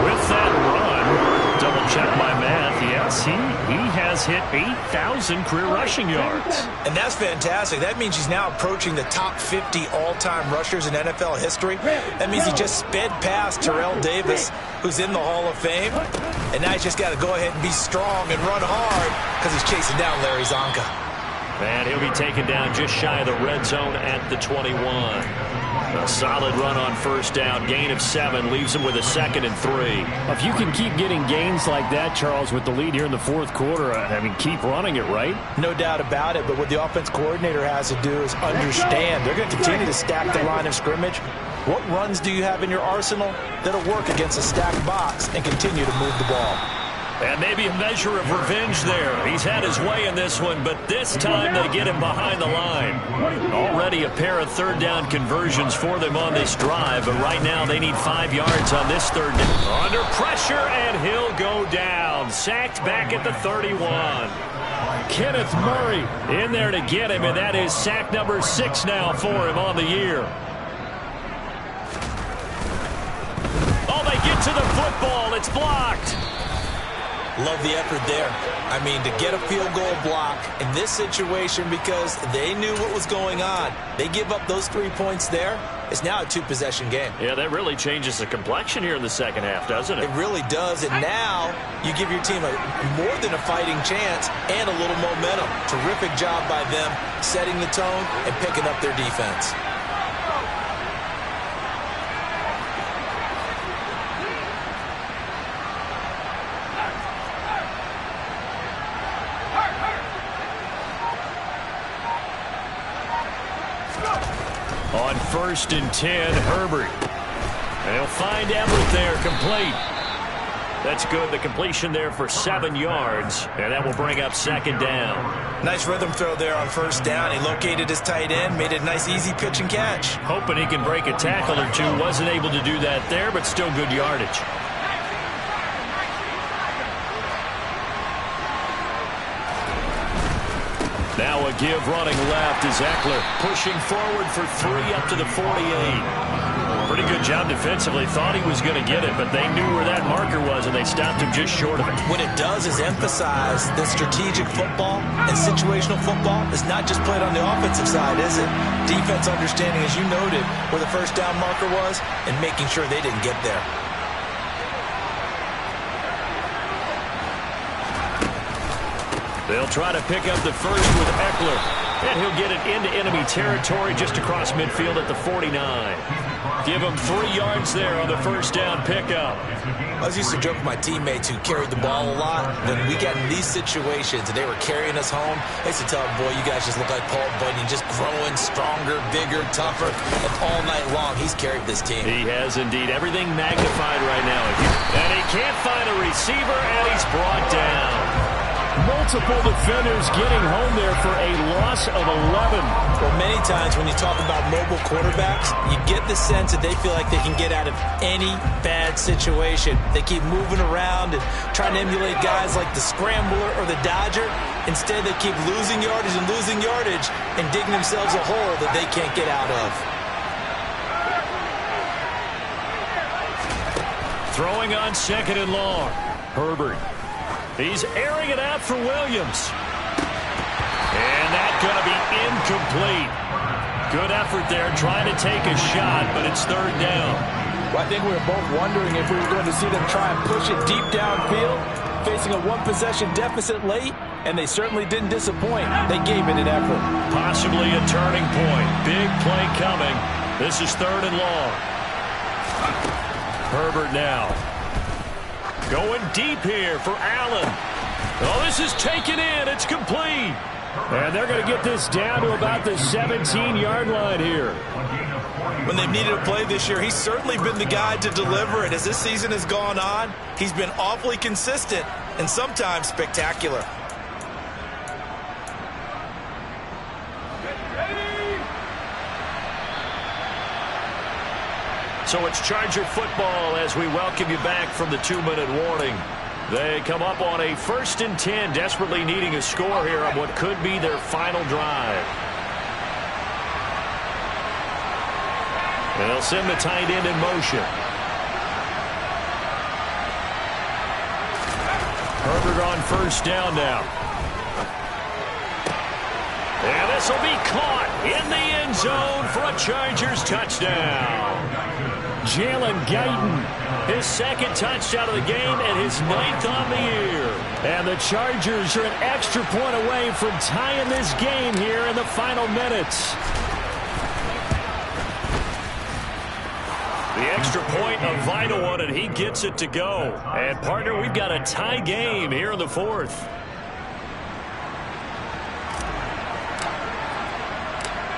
With that run, double check my math. Yes, he has hit 8,000 career rushing yards. And that's fantastic. That means he's now approaching the top 50 all-time rushers in NFL history. That means he just sped past Terrell Davis, who's in the Hall of Fame. And now he's just got to go ahead and be strong and run hard because he's chasing down Larry Zonka. And he'll be taken down just shy of the red zone at the 21. A solid run on first down. Gain of 7 leaves him with a 2nd and 3. If you can keep getting gains like that, Charles, with the lead here in the 4th quarter, I mean, keep running it, right? No doubt about it, but what the offense coordinator has to do is understand they're going to continue to stack the line of scrimmage. What runs do you have in your arsenal that'll work against a stacked box and continue to move the ball? And maybe a measure of revenge there. He's had his way in this one, but this time they get him behind the line. Already a pair of 3rd down conversions for them on this drive, but right now they need 5 yards on this 3rd down. Under pressure, and he'll go down. Sacked back at the 31. Kenneth Murray in there to get him, and that is sack number 6 now for him on the year. Oh, they get to the football. It's blocked. Love the effort there. I mean, to get a field goal block in this situation because they knew what was going on. They give up those 3 points there. It's now a 2-possession game. Yeah, that really changes the complexion here in the second half, doesn't it? It really does. And now you give your team more than a fighting chance and a little momentum. Terrific job by them setting the tone and picking up their defense. On 1st and 10, Herbert. And he'll find Everett there, complete. That's good. The completion there for 7 yards, and that will bring up 2nd down. Nice rhythm throw there on 1st down. He located his tight end, made it a nice, easy pitch and catch. Hoping he can break a tackle or 2. Wasn't able to do that there, but still good yardage. Now a give running left is Eckler, pushing forward for 3 up to the 48. Pretty good job defensively. Thought he was going to get it, but they knew where that marker was, and they stopped him just short of it. What it does is emphasize that strategic football and situational football is not just played on the offensive side, is it? Defense understanding, as you noted, where the first down marker was and making sure they didn't get there. They'll try to pick up the first with Eckler. And he'll get it into enemy territory just across midfield at the 49. Give him 3 yards there on the first down pickup. I was used to joke with my teammates who carried the ball a lot. When we got in these situations and they were carrying us home, I used to tell them, boy, you guys just look like Paul Bunyan, just growing stronger, bigger, tougher. And all night long, he's carried this team. He has indeed. Everything magnified right now. And he can't find a receiver, and he's brought down. Multiple defenders getting home there for a loss of 11. Well, many times when you talk about mobile quarterbacks, you get the sense that they feel like they can get out of any bad situation. They keep moving around and trying to emulate guys like the Scrambler or the Dodger. Instead, they keep losing yardage and digging themselves a hole that they can't get out of. Throwing on 2nd and long. Herbert. He's airing it out for Williams. And that's going to be incomplete. Good effort there trying to take a shot, but it's 3rd down. Well, I think we were both wondering if we were going to see them try and push it deep downfield, facing a 1-possession deficit late, and they certainly didn't disappoint. They gave it an effort. Possibly a turning point. Big play coming. This is 3rd and long. Herbert now. Going deep here for Allen. Oh, this is taken in. It's complete. And they're going to get this down to about the 17-yard line here. When they've needed a play this year, he's certainly been the guy to deliver it. As this season has gone on, he's been awfully consistent and sometimes spectacular. So it's Charger football as we welcome you back from the 2-minute warning. They come up on a 1st and 10, desperately needing a score here on what could be their final drive. They'll send the tight end in motion. Herbert on 1st down now. And this will be caught in the end zone for a Chargers touchdown. Jalen Guyton, his 2nd touchdown of the game and his 9th on the year. And the Chargers are an extra point away from tying this game here in the final minutes. The extra point, a vital one, and he gets it to go. And, partner, we've got a tie game here in the 4th.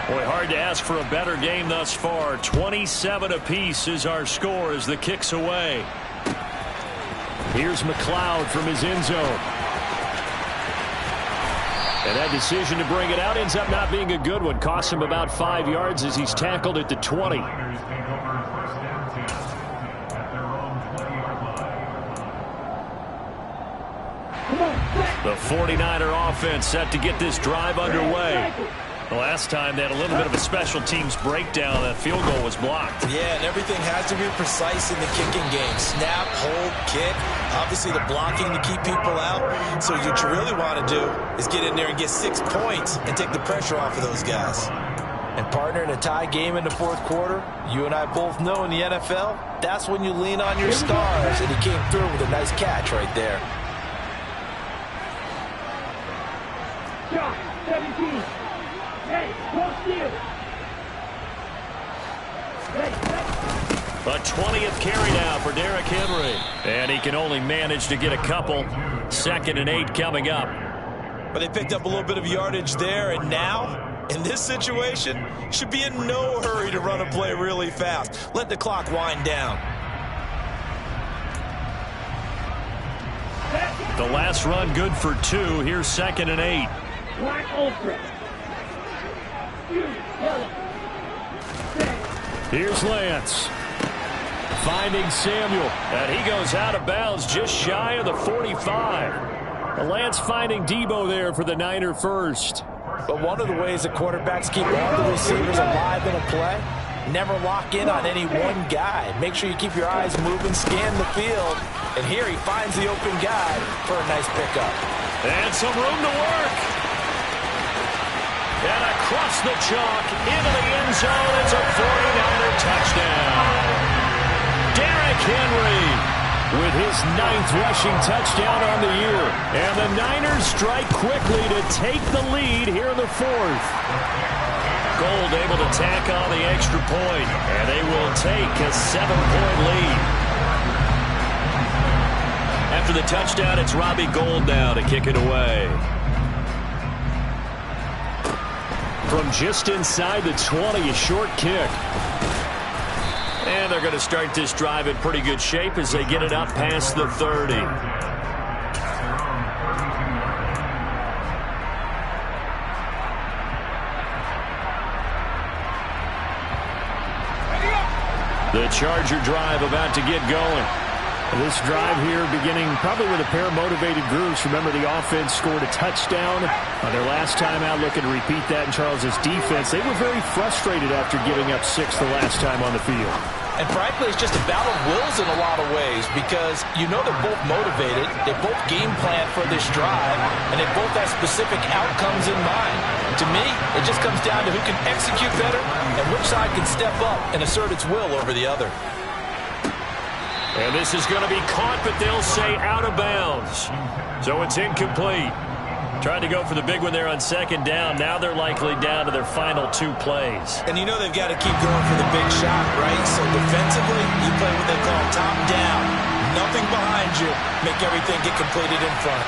Boy, hard to ask for a better game thus far. 27 apiece is our score as the kick's away. Here's McLeod from his end zone. And that decision to bring it out ends up not being a good one. Costs him about 5 yards as he's tackled at the 20. The 49er offense set to get this drive underway. The last time they had a little bit of a special teams breakdown. That field goal was blocked. Yeah, and everything has to be precise in the kicking game. Snap, hold, kick. Obviously the blocking to keep people out. So what you really want to do is get in there and get 6 points and take the pressure off of those guys. And partner, in a tie game in the 4th quarter, you and I both know in the NFL, that's when you lean on your stars. And he came through with a nice catch right there. Shot, 17. Hey, close steal. A 20th carry now for Derrick Henry. And he can only manage to get a couple. 2nd and 8 coming up. But they picked up a little bit of yardage there, and now, in this situation, should be in no hurry to run a play really fast. Let the clock wind down. The last run good for 2. Here's 2nd and 8. Black Ultra. Here's Lance. Finding Samuel. And he goes out of bounds just shy of the 45. Lance finding Debo there for the Niner first. But one of the ways the quarterbacks keep all the receivers alive in a play, never lock in on any one guy. Make sure you keep your eyes moving, scan the field. And here he finds the open guy for a nice pickup. And some room to work. And across the chalk, into the end zone, it's a 49er touchdown. Derrick Henry with his 9th rushing touchdown on the year. And the Niners strike quickly to take the lead here in the 4th. Gold able to tack on the extra point, and they will take a 7-point lead. After the touchdown, it's Robbie Gould now to kick it away. From just inside the 20, a short kick. And they're going to start this drive in pretty good shape as they get it up past the 30. The Charger drive about to get going. This drive here beginning probably with a pair of motivated groups. Remember, the offense scored a touchdown on their last time out. Looking to repeat that in Charles's defense. They were very frustrated after giving up 6 the last time on the field. And frankly, it's just a battle of wills in a lot of ways because you know they're both motivated. They both game plan for this drive, and they both have specific outcomes in mind. To me, it just comes down to who can execute better and which side can step up and assert its will over the other. And this is going to be caught, but they'll say out of bounds. So it's incomplete. Tried to go for the big one there on 2nd down. Now they're likely down to their final 2 plays. And you know they've got to keep going for the big shot, right? So defensively, you play what they call top down. Nothing behind you. Make everything get completed in front.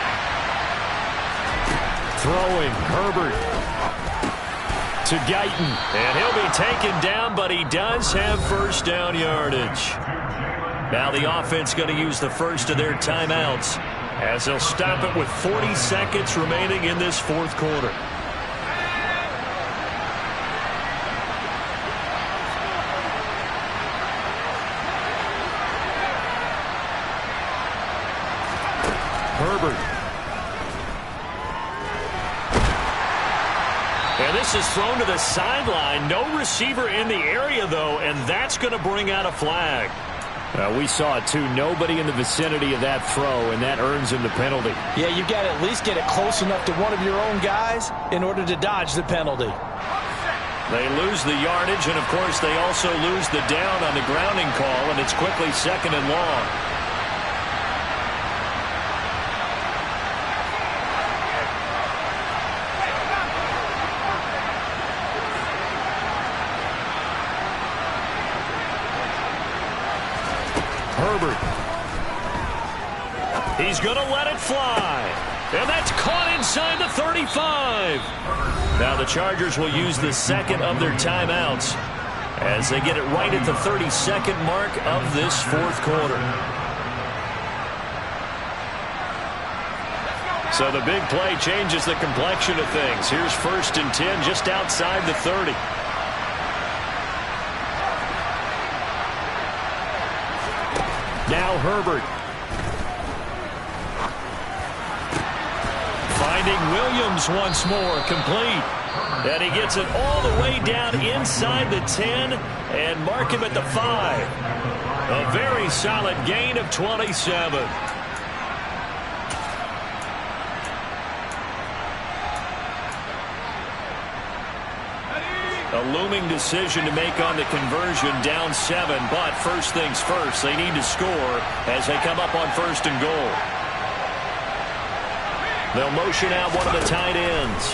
Throwing, Herbert to Guyton. And he'll be taken down, but he does have first down yardage. Now the offense going to use the first of their timeouts as they'll stop it with 40 seconds remaining in this 4th quarter. Herbert. And this is thrown to the sideline. No receiver in the area, though, and that's going to bring out a flag. We saw it, too. Nobody in the vicinity of that throw, and that earns him the penalty. Yeah, you've got to at least get it close enough to one of your own guys in order to dodge the penalty. They lose the yardage, and, of course, they also lose the down on the grounding call, and it's quickly 2nd and long. Herbert. He's going to let it fly. And that's caught inside the 35. Now the Chargers will use the 2nd of their timeouts as they get it right at the 32nd mark of this 4th quarter. So the big play changes the complexion of things. Here's 1st and 10 just outside the 30. Now Herbert. Finding Williams once more, complete. And he gets it all the way down inside the 10 and mark him at the 5. A very solid gain of 27. A looming decision to make on the conversion, down 7, but first things first, they need to score as they come up on 1st and goal. They'll motion out one of the tight ends.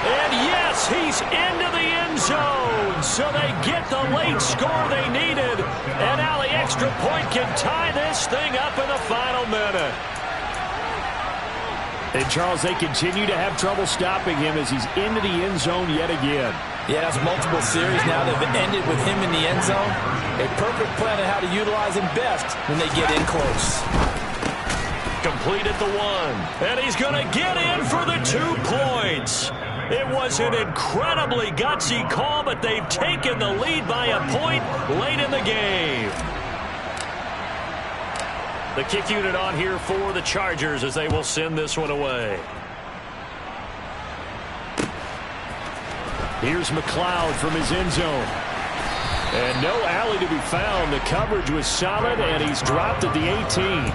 And yes, he's into the end zone, so they get the late score they needed, and now the extra point can tie this thing up in the final minute. And, Charles, they continue to have trouble stopping him as he's into the end zone yet again. Yeah, that's multiple series now that have ended with him in the end zone. A perfect plan on how to utilize him best when they get in close. Complete at the 1. And he's going to get in for the 2 points. It was an incredibly gutsy call, but they've taken the lead by a point late in the game. The kick unit on here for the Chargers as they will send this one away. Here's McLeod from his end zone. And no alley to be found. The coverage was solid, and he's dropped at the 18. The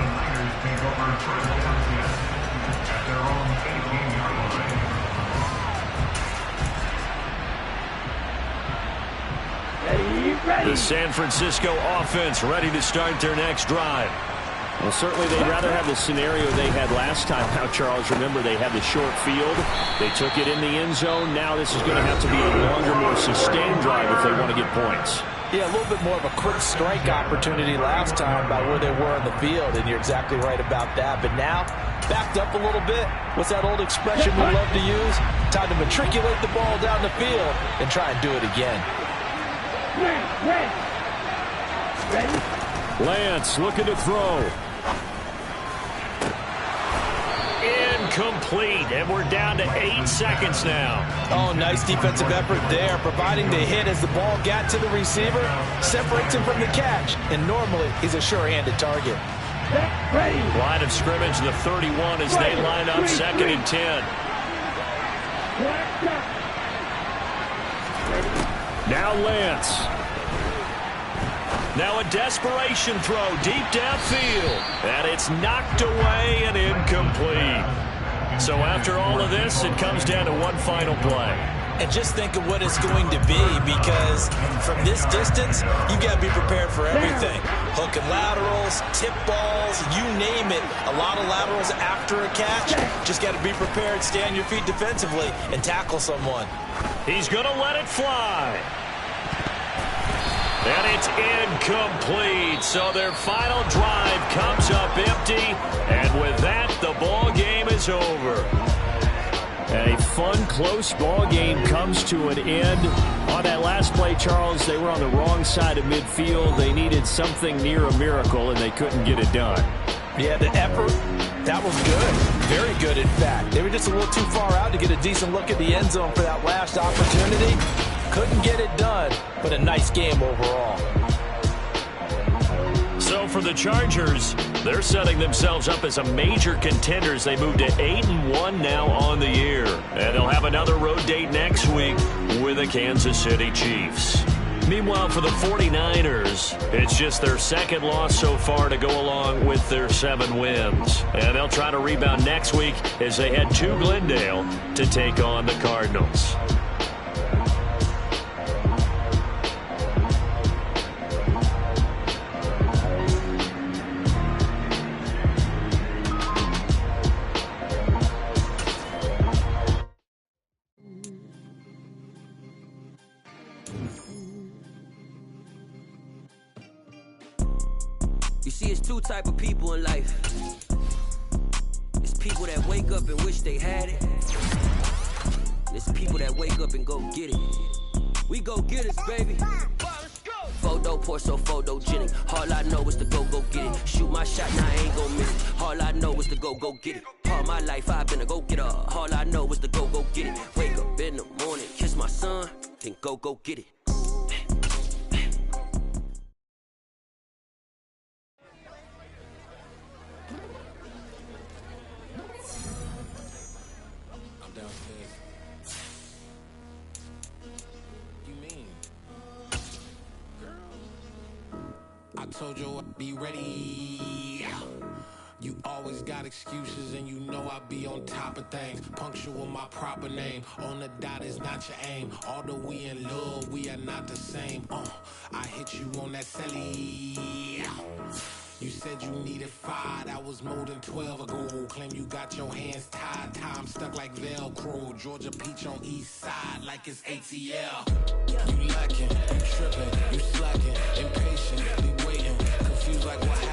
Niners take over first and 10 at their own 18-yard line. Ready. The San Francisco offense ready to start their next drive. Well, certainly they'd rather have the scenario they had last time out, Charles. Remember, they had the short field. They took it in the end zone. Now this is going to have to be a longer, more sustained drive if they want to get points. Yeah, a little bit more of a quick strike opportunity last time by where they were on the field, and you're exactly right about that. But now, backed up a little bit. What's that old expression we love to use? Time to matriculate the ball down the field and try and do it again. Ready. Lance looking to throw. Incomplete, and we're down to 8 seconds now. Oh, nice defensive effort there, providing the hit as the ball got to the receiver, separates him from the catch, and normally he's a sure-handed target. Ready. Line of scrimmage, the 31, as they line up 2nd and 10. Now Lance. Now a desperation throw deep downfield, and it's knocked away and incomplete. So after all of this, it comes down to one final play. And just think of what it's going to be, because from this distance, you got to be prepared for everything. Hook and laterals, tip balls, you name it. A lot of laterals after a catch. Just got to be prepared, stay on your feet defensively, and tackle someone. He's going to let it fly. And it's incomplete. So their final drive comes up empty. And with that, the ball game is over. And a fun, close ball game comes to an end. On that last play, Charles, they were on the wrong side of midfield. They needed something near a miracle, and they couldn't get it done. Yeah, the effort, that was good. Very good, in fact. They were just a little too far out to get a decent look at the end zone for that last opportunity. Couldn't get it done, but a nice game overall. So for the Chargers, they're setting themselves up as a major contender as they move to 8-1 now on the year. And they'll have another road date next week with the Kansas City Chiefs. Meanwhile, for the 49ers, it's just their second loss so far to go along with their 7 wins. And they'll try to rebound next week as they head to Glendale to take on the Cardinals. You see, it's 2 type of people in life. It's people that wake up and wish they had it. And it's people that wake up and go get it. We go get it, baby. Photo poor, so photogenic. All I know is to go get it. Shoot my shot, now I ain't gon' miss it. All I know is to go get it. All my life I've been a go-getter. All I know is to go get it. Wake up in the morning, kiss my son, then go get it. I told you I'd be ready. You always got excuses and you know I be on top of things. Punctual my proper name. On the dot is not your aim. Although we in love, we are not the same. I hit you on that celly. You said you needed 5, that was more than 12 ago. Claim you got your hands tied, time stuck like Velcro. Georgia Peach on east side like it's ATL. You lacking, you tripping, you slacking, impatient, be waiting, confused like what